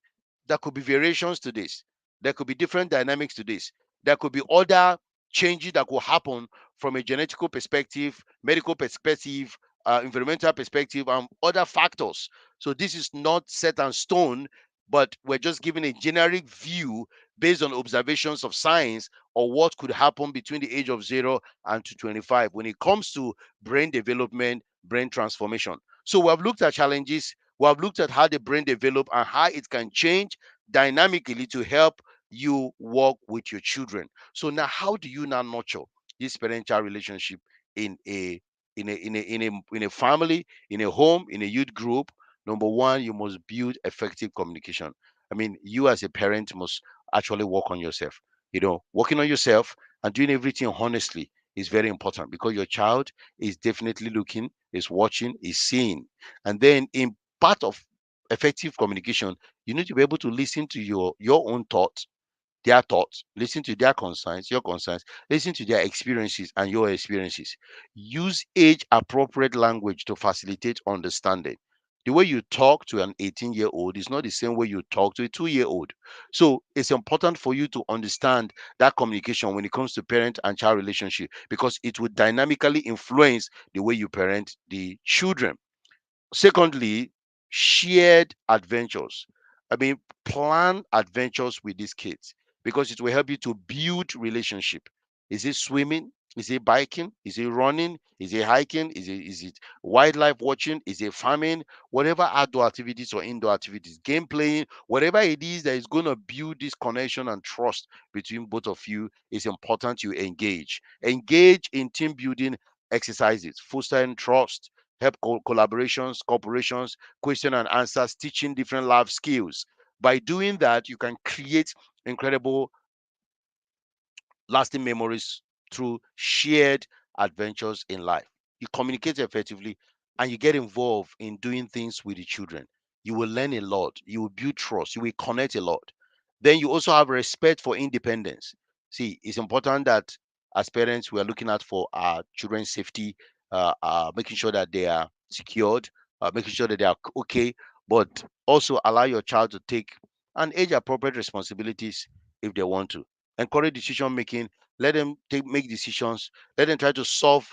there could be variations to this. There could be different dynamics to this. There could be other changes that could happen from a genetical perspective, medical perspective, environmental perspective, and other factors. So this is not set in stone, but we're just giving a generic view based on observations of science or what could happen between the age of 0 and to 25 when it comes to brain development, brain transformation. So we have looked at challenges, we have looked at how the brain develop and how it can change dynamically to help you work with your children. So now, how do you now nurture this parent-child relationship in a in a family, in a home, in a youth group? Number one, you must build effective communication. I mean, you as a parent must actually work on yourself. Working on yourself and doing everything honestly is very important because your child is definitely looking, is watching, is seeing. And then in part of effective communication, you need to be able to listen to your own thoughts, their thoughts, listen to their concerns, your concerns, listen to their experiences and your experiences. Use age appropriate language to facilitate understanding. The way you talk to an 18-year-old is not the same way you talk to a 2-year-old. So it's important for you to understand that communication when it comes to parent and child relationship because it will dynamically influence the way you parent the children. Secondly, shared adventures. I mean, plan adventures with these kids because it will help you to build relationship. Is it swimming? Is it biking? Is it running? Is it hiking? Is it wildlife watching? Is it farming? Whatever outdoor activities or indoor activities, game playing, whatever it is that is going to build this connection and trust between both of you, is important you engage. Engage in team building exercises, fostering trust, help collaborations, corporations, question and answers, teaching different life skills. By doing that, you can create incredible lasting memories through shared adventures in life. You communicate effectively and you get involved in doing things with the children. You will learn a lot. You will build trust. You will connect a lot. Then you also have respect for independence. See, it's important that as parents, we are looking out for our children's safety, making sure that they are secured, making sure that they are okay, but also allow your child to take an age appropriate responsibilities if they want to. Encourage decision making. Let them make decisions. Let them try to solve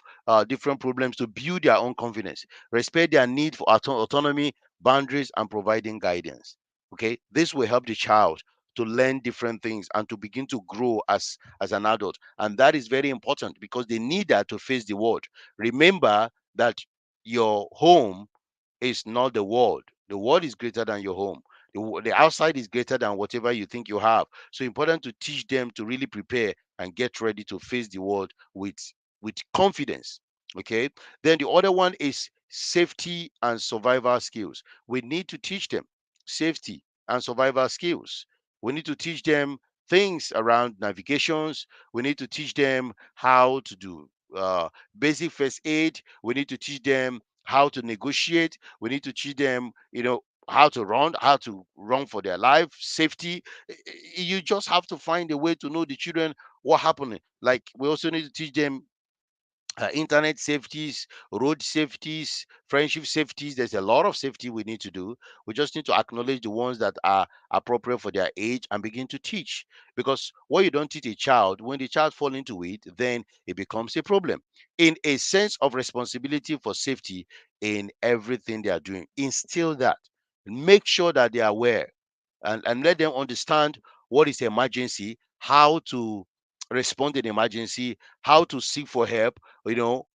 different problems to build their own confidence. Respect their need for autonomy, boundaries, and providing guidance. Okay, this will help the child to learn different things and to begin to grow as an adult, and that is very important because they need that to face the world. Remember that your home is not the world. The world is greater than your home. The outside is greater than whatever you think you have. So important to teach them to really prepare and get ready to face the world with confidence. Okay. Then the other one is safety and survival skills. We need to teach them safety and survival skills. We need to teach them things around navigations. We need to teach them how to do basic first aid. We need to teach them how to negotiate. We need to teach them, how to run for their life, safety. You just have to find a way to know the children what happening. Like we also need to teach them internet safeties, road safeties, friendship safeties. There's a lot of safety we need to do. We just need to acknowledge the ones that are appropriate for their age and begin to teach. Because what you don't teach a child, when the child fall into it, then it becomes a problem. In a sense of responsibility for safety in everything they are doing, instill that. Make sure that they are aware and let them understand what is emergency, how to respond in emergency, how to seek for help,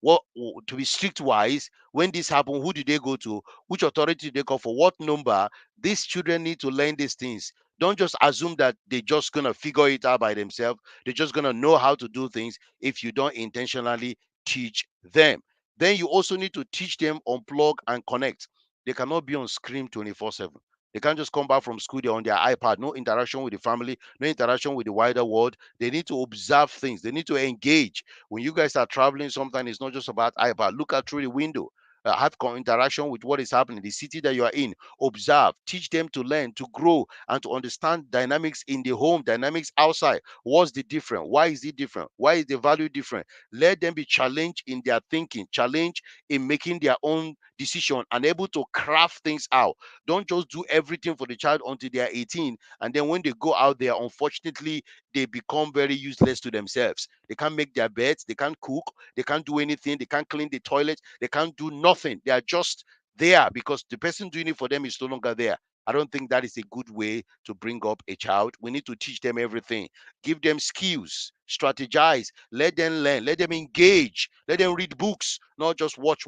what to be strict wise. When this happen, who do they go to? Which authority do they call for? What number? These children need to learn these things. Don't just assume that they're just gonna figure it out by themselves. They're just gonna know how to do things if you don't intentionally teach them. Then you also need to teach them unplug and connect. They cannot be on screen 24/7. They can't just come back from school, they're on their iPad, no interaction with the family, no interaction with the wider world. They need to observe things, they need to engage. When you guys are traveling, sometimes it's not just about iPad. Look out through the window. have interaction with what is happening, the city that you are in. Observe, teach them to learn, to grow, and to understand dynamics in the home, dynamics outside. What's the different? Why is it different? Why is the value different? Let them be challenged in their thinking, challenged in making their own decision, and able to craft things out. Don't just do everything for the child until they are 18, and then when they go out there, unfortunately, they become very useless to themselves. They can't make their beds, they can't cook, they can't do anything, they can't clean the toilet, they can't do nothing. They are just there because the person doing it for them is no longer there. I don't think that is a good way to bring up a child. We need to teach them everything, give them skills, strategize, let them learn, let them engage, let them read books, not just watch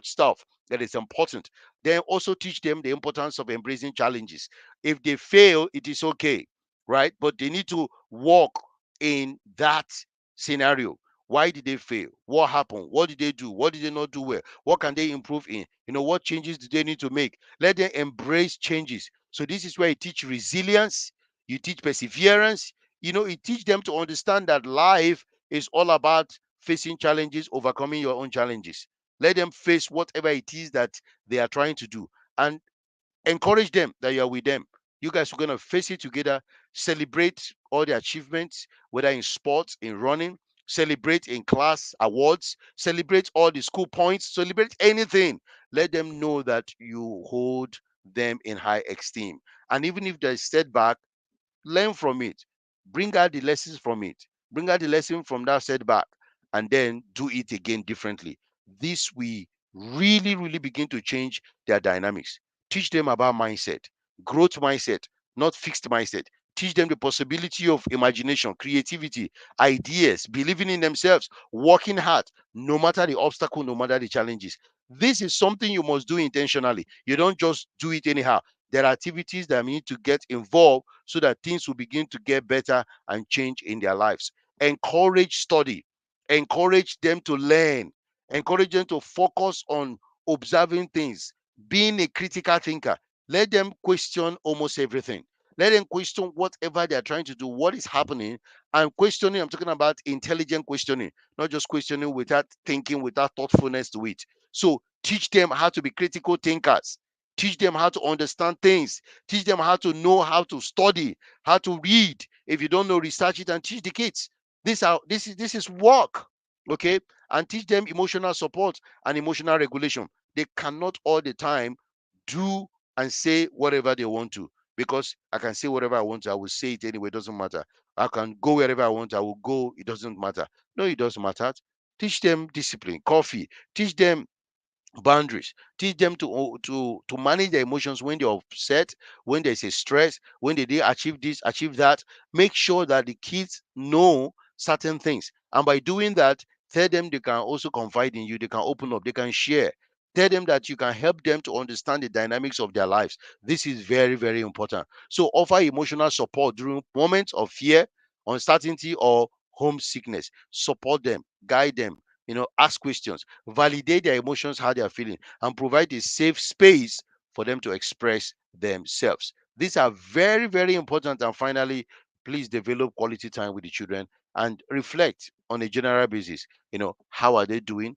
stuff. That is important. Then also teach them the importance of embracing challenges. If they fail, it is okay, right? But they need to walk in that scenario. Why did they fail? What happened? What did they do? What did they not do well? What can they improve in? What changes do they need to make? Let them embrace changes. So this is where you teach resilience, you teach perseverance. You teach them to understand that life is all about facing challenges, overcoming your own challenges. Let them face whatever it is that they are trying to do. And encourage them that you are with them. You guys are going to face it together. Celebrate all the achievements, whether in sports, in running, celebrate in class awards, celebrate all the school points, celebrate anything. Let them know that you hold them in high esteem. And even if there's setback, learn from it, bring out the lessons from it, bring out the lesson from that setback, and then do it again differently. This we really begin to change their dynamics. Teach them about mindset, growth mindset, not fixed mindset. Teach them the possibility of imagination, creativity, ideas, believing in themselves, working hard, no matter the obstacle, no matter the challenges. This is something you must do intentionally. You don't just do it anyhow. There are activities that need to get involved so that things will begin to get better and change in their lives. Encourage study, encourage them to learn, encourage them to focus on observing things, being a critical thinker. Let them question almost everything. Let them question whatever they are trying to do, what is happening, and questioning. I'm talking about intelligent questioning, not just questioning without thinking, without thoughtfulness to it. So teach them how to be critical thinkers. Teach them how to understand things. Teach them how to know how to study, how to read. If you don't know, research it and teach the kids. This is work, okay? And teach them emotional support and emotional regulation. They cannot all the time do and say whatever they want to, because I can say whatever I want to. I will say it anyway. It doesn't matter. I can go wherever I want. I will go. It doesn't matter. No, it doesn't matter. Teach them discipline, coffee. Teach them boundaries. Teach them to manage their emotions when they're upset, when there's a stress, when they did achieve this, achieve that. Make sure that the kids know certain things, and by doing that, tell them they can also confide in you, they can open up, they can share. Tell them that you can help them to understand the dynamics of their lives. This is very important. So offer emotional support during moments of fear, uncertainty, or homesickness. Support them, guide them, ask questions, validate their emotions, how they are feeling, and provide a safe space for them to express themselves. These are very important. And finally, please develop quality time with the children and reflect on a general basis. How are they doing?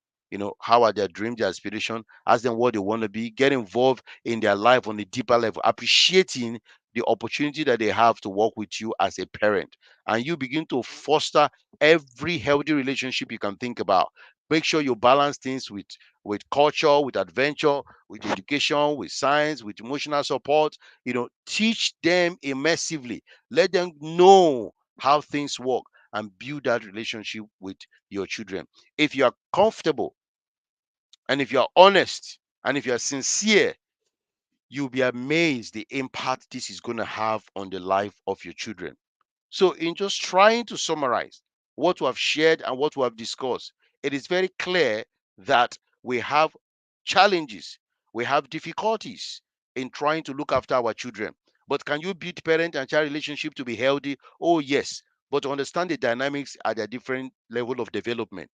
How are their dreams, their aspiration? Ask them what they want to be. Get involved in their life on a deeper level, appreciating the opportunity that they have to work with you as a parent. And you begin to foster every healthy relationship you can think about. Make sure you balance things with culture, with adventure, with education, with science, with emotional support. Teach them immersively. Let them know how things work and build that relationship with your children. If you are comfortable, and if you are honest, and if you are sincere, you'll be amazed the impact this is going to have on the life of your children. So, in just trying to summarize what we have shared and what we have discussed, it is very clear that we have challenges, we have difficulties in trying to look after our children. But can you build parent and child relationship to be healthy? Oh, yes. But to understand the dynamics at their different level of development.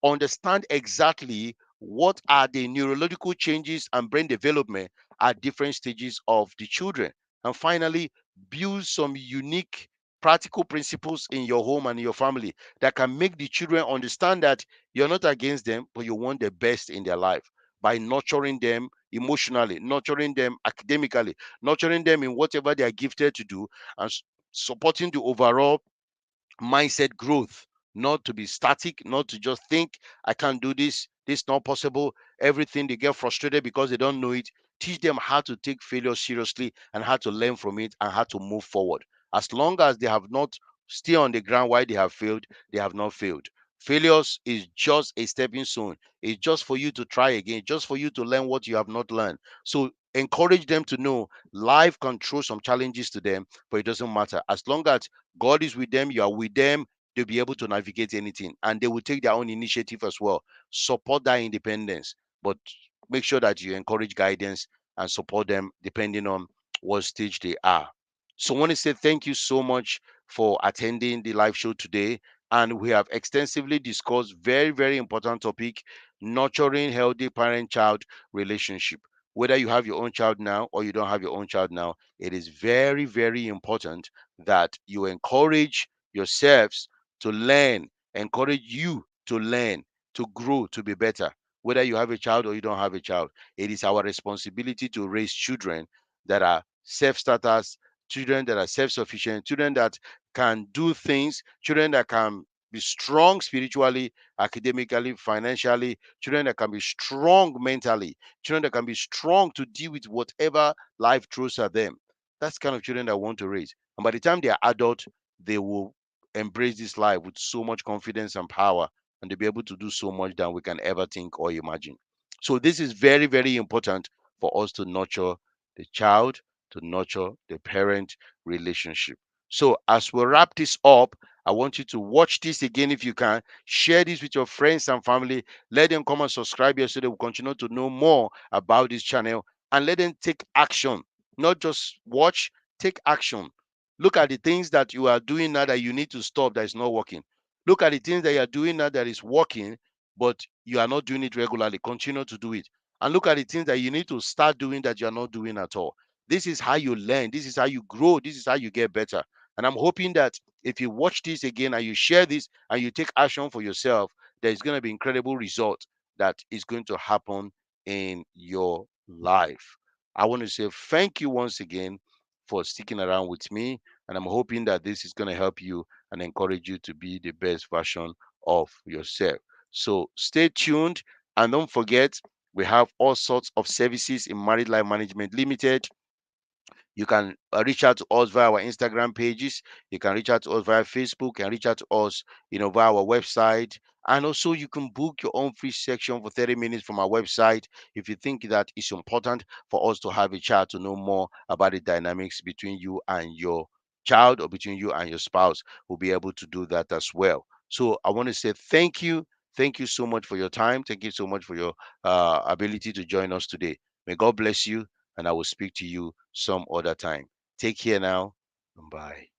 Understand exactly what are the neurological changes and brain development at different stages of the children. And finally, build some unique practical principles in your home and in your family that can make the children understand that you're not against them, but you want the best in their life. by nurturing them emotionally, nurturing them academically, nurturing them in whatever they are gifted to do, and supporting the overall mindset growth. Not to be static, not to just think I can't do this not possible. Everything, they get frustrated because they don't know it. Teach them how to take failure seriously and how to learn from it and how to move forward. As long as they have not stay on the ground why they have failed, they have not failed. Failures is just a stepping stone. It's just for you to try again, just for you to learn what you have not learned. So encourage them to know life can throw some challenges to them, but it doesn't matter. As long as God is with them, you are with them, they'll be able to navigate anything, and they will take their own initiative as well. Support that independence, but make sure that you encourage guidance and support them depending on what stage they are. So I want to say thank you so much for attending the live show today. And we have extensively discussed very, very important topic: nurturing healthy parent-child relationship. Whether you have your own child now or you don't have your own child now, it is very, very important that you encourage yourselves to learn, encourage you to learn, to grow, to be better. Whether you have a child or you don't have a child, it is our responsibility to raise children that are self starters, children that are self sufficient, children that can do things, children that can be strong spiritually, academically, financially, children that can be strong mentally, children that can be strong to deal with whatever life throws at them. That's the kind of children that I want to raise. And by the time they are adult, they will embrace this life with so much confidence and power, and they'll be able to do so much than we can ever think or imagine. So this is very, very important for us to nurture the child, to nurture the parent relationship. So as we wrap this up, I want you to watch this again if you can. Share this with your friends and family. Let them come and subscribe here so they will continue to know more about this channel, and let them take action. Not just watch, take action. Look at the things that you are doing now that you need to stop that is not working. Look at the things that you are doing now that is working, but you are not doing it regularly. Continue to do it. And look at the things that you need to start doing that you are not doing at all. This is how you learn. This is how you grow. This is how you get better. And I'm hoping that if you watch this again and you share this and you take action for yourself, there is going to be incredible result that is going to happen in your life. I want to say thank you once again for sticking around with me. And I'm hoping that this is going to help you and encourage you to be the best version of yourself. So stay tuned, and don't forget, we have all sorts of services in Married Life Management Limited. You can reach out to us via our Instagram pages. You can reach out to us via Facebook and reach out to us, via our website. And also, you can book your own free section for 30 minutes from our website if you think that it's important for us to have a chat to know more about the dynamics between you and your child or between you and your spouse. We'll be able to do that as well. So I want to say thank you. Thank you so much for your time. Thank you so much for your ability to join us today. May God bless you, and I will speak to you some other time. Take care now, and bye.